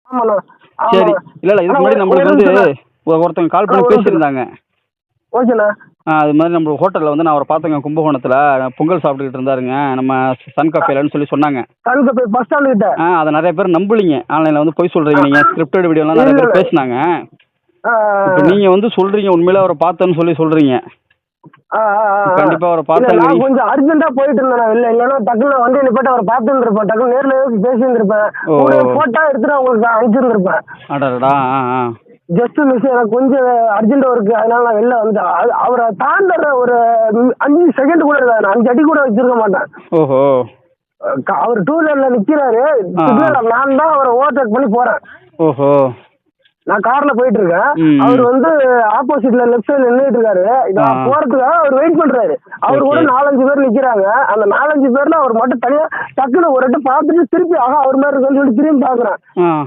ஆமாண்ணா. சரி. ஆமாண்ணா. இல்ல இல்ல இதுக்கு முன்னாடி நம்மளுக்கு வந்து ஒருத்தவங்க கால் பண்ணி பேசியிருந்தாங்க. ஓகேண்ணா. அது மாதிரி நம்ம ஹோட்டலில் வந்து நான் அவரை பார்த்தேங்க கும்பகோணத்தில் பொங்கல் சாப்பிட்டுக்கிட்டு இருந்தாருங்க நம்ம சன் கஃபேலன்னு சொல்லி சொன்னாங்க. கல்கப்பை பஸ் ஸ்டாண்டு கிட்ட. அதை நிறைய பேர் நம்பலிங்க. ஆன்லைனில் வந்து போய் சொல்கிறீங்க நீங்கள், ஸ்கிரிப்டட் வீடியோலாம் நிறைய பேர் பேசினாங்க. இப்போ நீங்கள் வந்து சொல்கிறீங்க உண்மையிலே அவரை பார்த்தேன்னு சொல்லி சொல்கிறீங்க. கண்டிப்பாக அவரை பார்த்தாங்க. நான் கொஞ்சம் அர்ஜென்ட்டா போயிட்டு இருந்தேன் வெளில. இல்லைன்னா டக்குன்னு வண்டி நிப்பாட்டி அவரை பார்த்துட்டு இருப்பேன். டக்குன்னு நேரில் பேசியிருந்திருப்பேன். ஒரு ஃபோட்டோ எடுத்துட்டு உங்களுக்கு அனுப்பிச்சிருந்திருப்பேன். அடடா. ஜஸ்ட் மிஸ், எனக்கு கொஞ்சம் அர்ஜென்ட் ஒர்க்கு, அதனால நான் வெளில வந்துட்டேன். அவரை தாண்டுற ஒரு 5 செகண்ட் கூட இருக்காது, 5 அடி கூட வச்சிருக்க மாட்டேன். ஓஹோ. அவர் டூ வீலர்ல நிக்கிறாரு, நான் தான் அவரை ஓவர்டேக் பண்ணி போறேன். ஓஹோ. நான் கார்ல போயிட்டு இருக்கேன். அவர் வந்து ஆப்போசிட்ல லெஃப்ட் சைடுல நின்றுட்டு இருக்காரு. போறதுக்காக அவர் வெயிட் பண்றாரு. அவர் கூட 4-5 பேர் நிக்கிறாங்க. அந்த 4-5 பேர்ல அவர் மட்டும் தனியா டக்குன்னு ஒரு இடத்த பார்த்துட்டு திருப்பி அவர் மாதிரி இருக்குன்னு சொல்லி திரும்பி பாக்குறேன்.